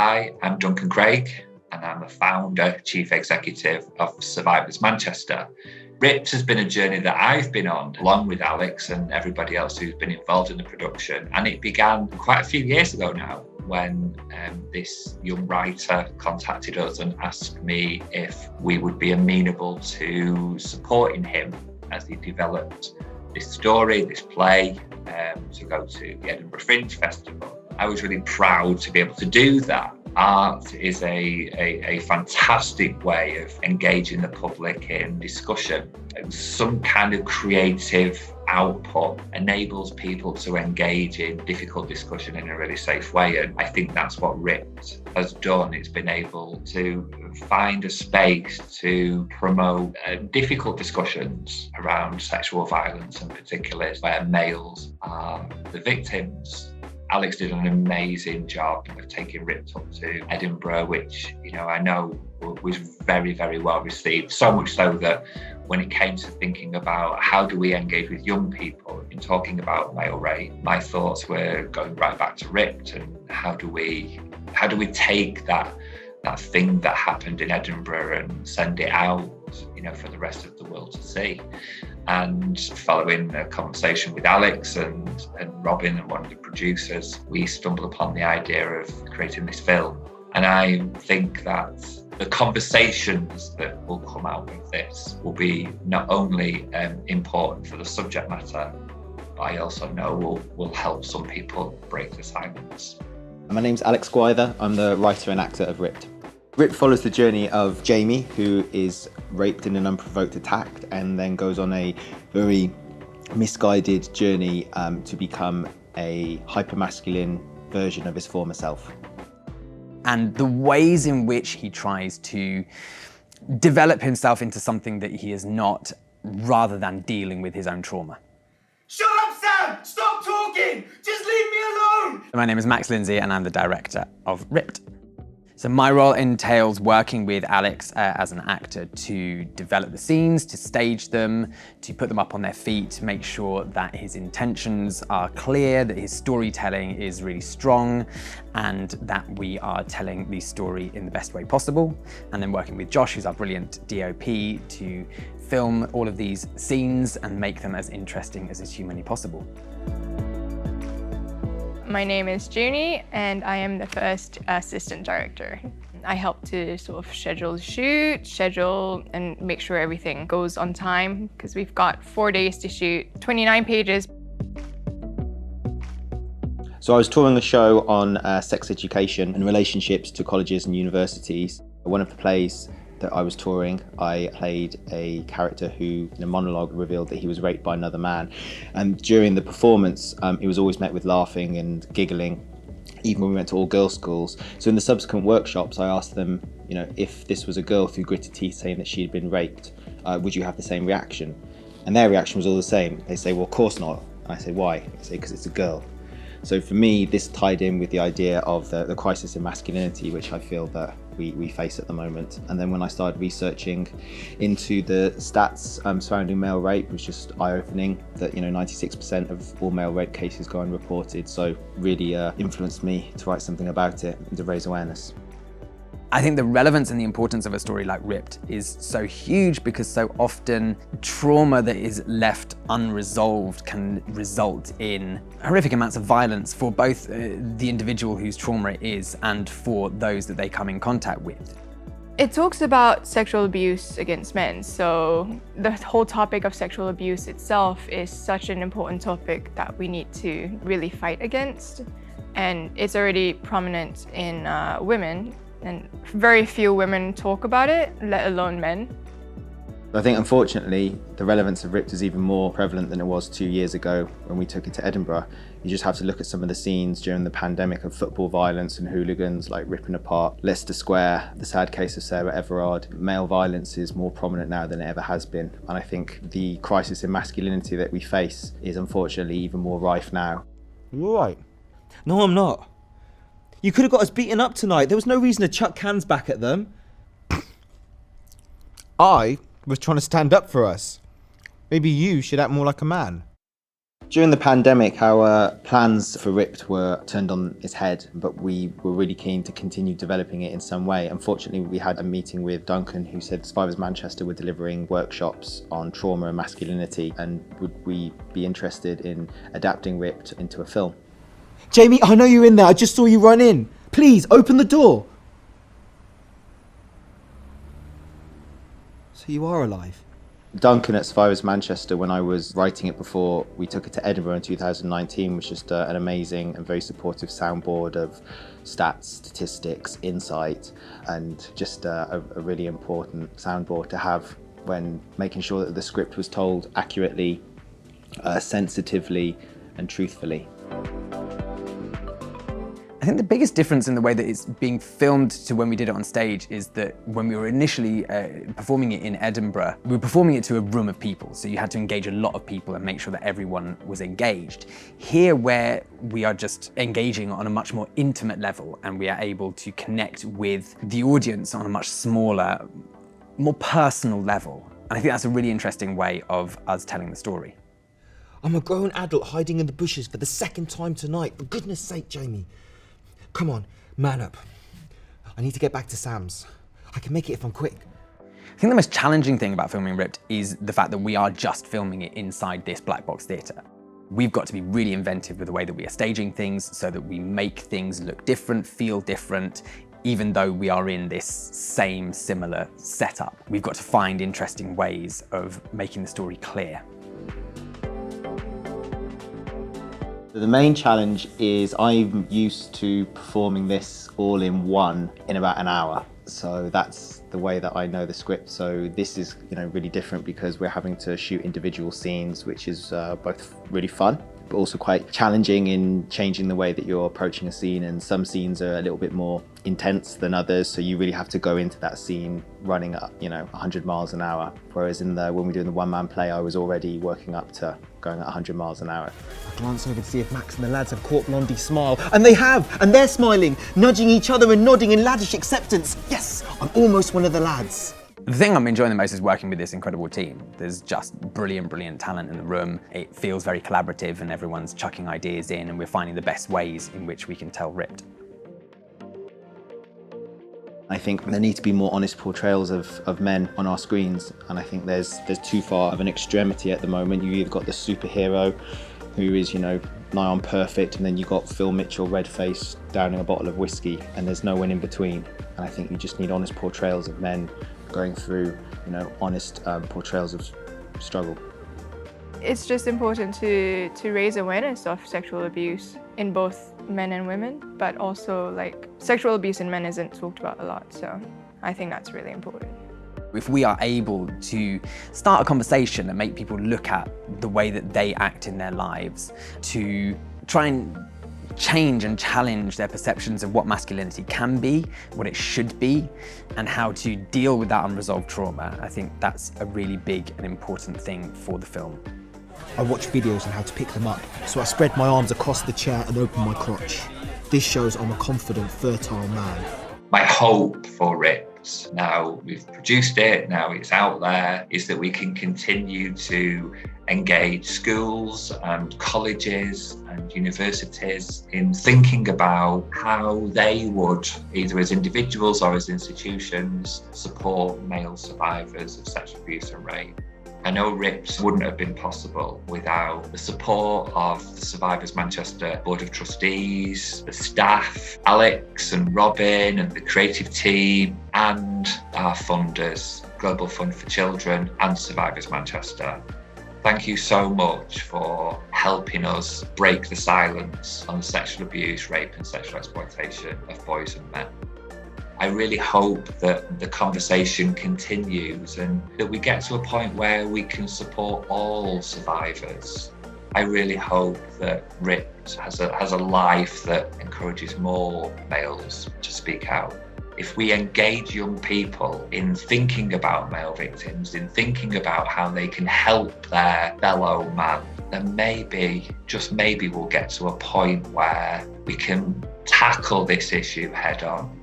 Hi, I'm Duncan Craig, and I'm the founder, chief executive of Survivors Manchester. Ripped has been a journey that I've been on, along with Alex and everybody else who's been involved in the production. And it began quite a few years ago now, when this young writer contacted us and asked me if we would be amenable to supporting him as he developed this story, this play, to go to the Edinburgh Fringe Festival. I was really proud to be able to do that. Art is a fantastic way of engaging the public in discussion. Some kind of creative output enables people to engage in difficult discussion in a really safe way. And I think that's what Ripped has done. It's been able to find a space to promote difficult discussions around sexual violence, in particular where males are the victims. Alex did an amazing job of taking Ripped up to Edinburgh, which, I know was very, very well received. So much so that when it came to thinking about how do we engage with young people in talking about male rape, my thoughts were going right back to Ripped and how do we take that thing that happened in Edinburgh and send it out, for the rest of the world to see. And following a conversation with Alex and Robin and one of the producers, we stumbled upon the idea of creating this film. And I think that the conversations that will come out of this will be not only important for the subject matter, but I also know will help some people break the silence. My name's Alex Gwyther. I'm the writer and actor of Ripped. Ripped follows the journey of Jamie, who is raped in an unprovoked attack and then goes on a very misguided journey to become a hypermasculine version of his former self. And the ways in which he tries to develop himself into something that he is not, rather than dealing with his own trauma. Shut up, Sam! Stop talking! Just leave me alone! My name is Max Lindsay and I'm the director of Ripped. So my role entails working with Alex as an actor to develop the scenes, to stage them, to put them up on their feet, to make sure that his intentions are clear, that his storytelling is really strong, and that we are telling the story in the best way possible. And then working with Josh, who's our brilliant DOP, to film all of these scenes and make them as interesting as is humanly possible. My name is Junie and I am the first assistant director. I help to sort of schedule the shoot, and make sure everything goes on time because we've got 4 days to shoot, 29 pages. So I was touring the show on sex education and relationships to colleges and universities. One of the plays that I was touring, I played a character who, in a monologue, revealed that he was raped by another man. And during the performance, he was always met with laughing and giggling, even when we went to all girls' schools. So in the subsequent workshops, I asked them, if this was a girl through gritted teeth saying that she'd been raped, would you have the same reaction? And their reaction was all the same. They say, well, of course not. And I say, why? They say, because it's a girl. So for me, this tied in with the idea of the crisis in masculinity, which I feel that we face at the moment. And then when I started researching into the stats surrounding male rape, it was just eye-opening that 96% of all male rape cases go unreported. So really influenced me to write something about it and to raise awareness. I think the relevance and the importance of a story like Ripped is so huge because so often trauma that is left unresolved can result in horrific amounts of violence for both the individual whose trauma it is and for those that they come in contact with. It talks about sexual abuse against men, so the whole topic of sexual abuse itself is such an important topic that we need to really fight against. And it's already prominent in women. And very few women talk about it, let alone men. I think, unfortunately, the relevance of Ripped is even more prevalent than it was 2 years ago when we took it to Edinburgh. You just have to look at some of the scenes during the pandemic of football violence and hooligans like ripping apart Leicester Square, the sad case of Sarah Everard. Male violence is more prominent now than it ever has been. And I think the crisis in masculinity that we face is unfortunately even more rife now. You're right. No, I'm not. You could have got us beaten up tonight. There was no reason to chuck cans back at them. I was trying to stand up for us. Maybe you should act more like a man. During the pandemic, our plans for Ripped were turned on its head, but we were really keen to continue developing it in some way. Unfortunately, we had a meeting with Duncan, who said Survivors Manchester were delivering workshops on trauma and masculinity, and would we be interested in adapting Ripped into a film? Jamie, I know you're in there. I just saw you run in. Please, open the door. So you are alive? Duncan at Survivors Manchester, when I was writing it before we took it to Edinburgh in 2019, was just an amazing and very supportive soundboard of stats, statistics, insight, and just a really important soundboard to have when making sure that the script was told accurately, sensitively, and truthfully. I think the biggest difference in the way that it's being filmed to when we did it on stage is that when we were initially performing it in Edinburgh, we were performing it to a room of people, so you had to engage a lot of people and make sure that everyone was engaged. Here, where we are just engaging on a much more intimate level and we are able to connect with the audience on a much smaller, more personal level. And I think that's a really interesting way of us telling the story. I'm a grown adult hiding in the bushes for the second time tonight. For goodness sake, Jamie. Come on, man up. I need to get back to Sam's. I can make it if I'm quick. I think the most challenging thing about filming Ripped is the fact that we are just filming it inside this black box theatre. We've got to be really inventive with the way that we are staging things so that we make things look different, feel different, even though we are in this same similar setup. We've got to find interesting ways of making the story clear. The main challenge is I'm used to performing this all in one in about an hour. So that's the way that I know the script. So this is, really different because we're having to shoot individual scenes, which is both really fun, but also quite challenging in changing the way that you're approaching a scene. And some scenes are a little bit more intense than others. So you really have to go into that scene running at, 100 miles an hour. Whereas when we were doing the one-man play, I was already working up to going at 100 miles an hour. I glance over to see if Max and the lads have caught Blondie's smile. And they have! And they're smiling, nudging each other and nodding in laddish acceptance. Yes, I'm almost one of the lads. The thing I'm enjoying the most is working with this incredible team. There's just brilliant talent in the room. It feels very collaborative and everyone's chucking ideas in and we're finding the best ways in which we can tell Ripped. I think there need to be more honest portrayals of men on our screens, and I think there's too far of an extremity at the moment. You either got the superhero who is, nigh on perfect, and then you got Phil Mitchell red-faced downing a bottle of whiskey, and there's no one in between. And I think you just need honest portrayals of men going through, honest portrayals of struggle. It's just important to raise awareness of sexual abuse in both men and women, but also sexual abuse in men isn't talked about a lot, so I think that's really important. If we are able to start a conversation and make people look at the way that they act in their lives, to try and change and challenge their perceptions of what masculinity can be, what it should be, and how to deal with that unresolved trauma, I think that's a really big and important thing for the film. I watch videos on how to pick them up, so I spread my arms across the chair and open my crotch. This shows I'm a confident, fertile man. My hope for Ripped, now we've produced it, now it's out there, is that we can continue to engage schools and colleges and universities in thinking about how they would, either as individuals or as institutions, support male survivors of sexual abuse and rape. I know Ripped wouldn't have been possible without the support of the Survivors Manchester Board of Trustees, the staff, Alex and Robin and the creative team, and our funders, Global Fund for Children and Survivors Manchester. Thank you so much for helping us break the silence on sexual abuse, rape and sexual exploitation of boys and men. I really hope that the conversation continues and that we get to a point where we can support all survivors. I really hope that Ripped has a life that encourages more males to speak out. If we engage young people in thinking about male victims, in thinking about how they can help their fellow man, then maybe, just maybe, we'll get to a point where we can tackle this issue head on.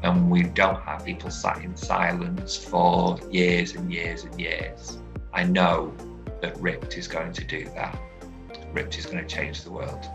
And we don't have people sat in silence for years and years and years. I know that Ripped is going to do that. Ripped is going to change the world.